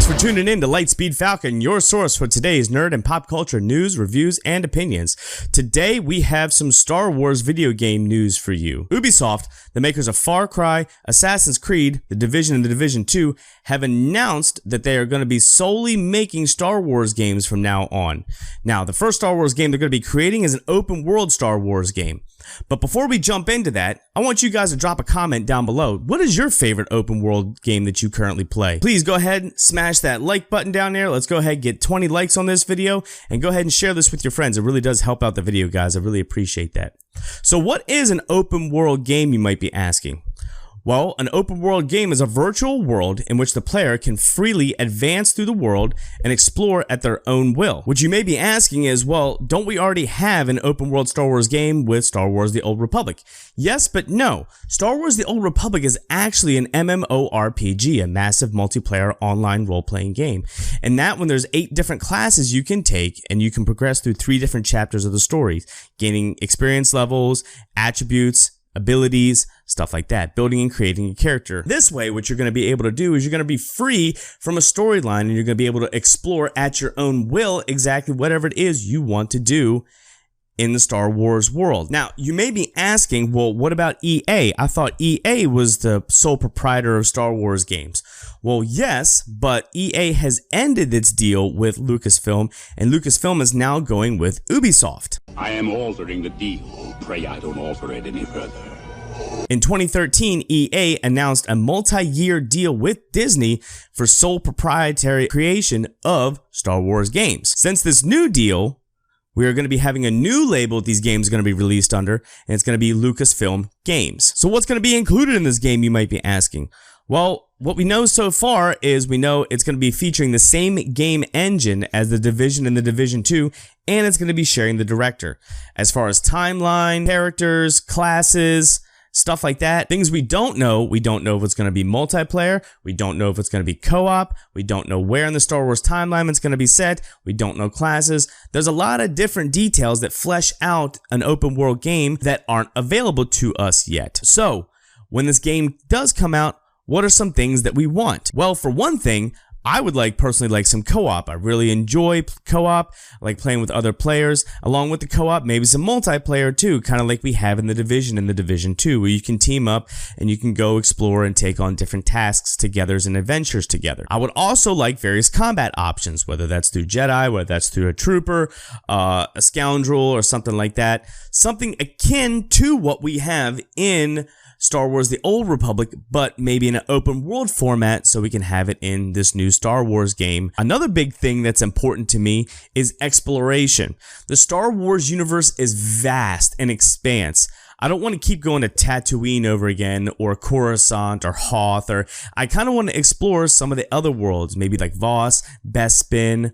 Thanks for tuning in to Lightspeed Falcon, your source for today's nerd and pop culture news, reviews, and opinions. Today, we have some Star Wars video game news for you. Ubisoft, the makers of Far Cry, Assassin's Creed, The Division, and The Division 2, have announced that they are going to be solely making Star Wars games from now on. Now, the first Star Wars game they're going to be creating is an open-world Star Wars game. But before we jump into that, I want you guys to drop a comment down below. What is your favorite open world game that you currently play? Please go ahead and smash that like button down there. Let's go ahead and get 20 likes on this video and go ahead and share this with your friends. It really does help out the video, guys. I really appreciate that. So what is an open world game, you might be asking? Well, an open world game is a virtual world in which the player can freely advance through the world and explore at their own will. What you may be asking is, well, don't we already have an open world Star Wars game with Star Wars The Old Republic? Yes, but no. Star Wars The Old Republic is actually an MMORPG, a massive multiplayer online role-playing game. And that one, there's 8 different classes you can take, and you can progress through 3 different chapters of the story, gaining experience levels, attributes, abilities, stuff like that, building and creating a character. This way, what you're going to be able to do is you're going to be free from a storyline and you're going to be able to explore at your own will exactly whatever it is you want to do in the Star Wars world. Now, you may be asking, well, what about EA? I thought EA was the sole proprietor of Star Wars games. Well, yes, but EA has ended its deal with Lucasfilm, and Lucasfilm is now going with Ubisoft. I am altering the deal. Pray I don't alter it any further. In 2013, EA announced a multi-year deal with Disney for sole proprietary creation of Star Wars games. Since this new deal, we are going to be having a new label these games are going to be released under, and it's going to be Lucasfilm Games. So what's going to be included in this game, you might be asking? Well, what we know so far is we know it's going to be featuring the same game engine as The Division and The Division 2, and it's going to be sharing the director. As far as timeline, characters, classes, stuff like that, things we don't know if it's going to be multiplayer, we don't know if it's going to be co-op, we don't know where in the Star Wars timeline it's going to be set, we don't know classes. There's a lot of different details that flesh out an open world game that aren't available to us yet. So, when this game does come out, what are some things that we want? Well, for one thing, I would personally like some co-op. I really enjoy co-op. I like playing with other players. Along with the co-op, maybe some multiplayer too, kind of like we have in The Division and The Division 2, where you can team up and you can go explore and take on different tasks together and adventures together. I would also like various combat options, whether that's through Jedi, whether that's through a trooper, a scoundrel, or something like that. Something akin to what we have in Star Wars The Old Republic, but maybe in an open world format so we can have it in this new Star Wars game. Another big thing that's important to me is exploration. The Star Wars universe is vast and expanse. I don't want to keep going to Tatooine over again, or Coruscant, or Hoth, or I kind of want to explore some of the other worlds, maybe like Voss, Bespin,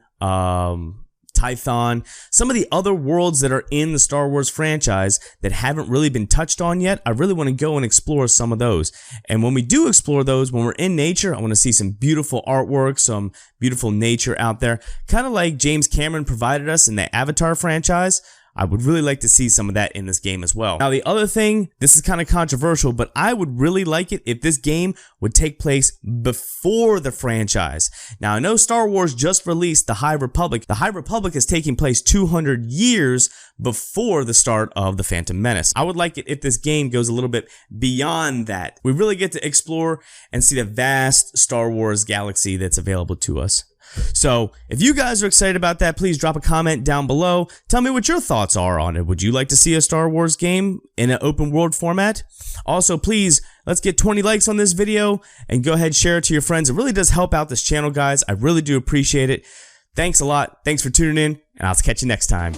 Tython, some of the other worlds that are in the Star Wars franchise that haven't really been touched on yet. I really want to go and explore some of those. And when we do explore those, when we're in nature, I want to see some beautiful artwork, some beautiful nature out there, kind of like James Cameron provided us in the Avatar franchise. I would really like to see some of that in this game as well. Now, the other thing, this is kind of controversial, but I would really like it if this game would take place before the franchise. Now, I know Star Wars just released The High Republic. The High Republic is taking place 200 years before the start of The Phantom Menace. I would like it if this game goes a little bit beyond that. We really get to explore and see the vast Star Wars galaxy that's available to us. So, if you guys are excited about that, please drop a comment down below. Tell me what your thoughts are on it. Would you like to see a Star Wars game in an open world format? Also, please, let's get 20 likes on this video and go ahead and share it to your friends. It really does help out this channel, guys. I really do appreciate it. Thanks a lot. Thanks for tuning in, and I'll catch you next time.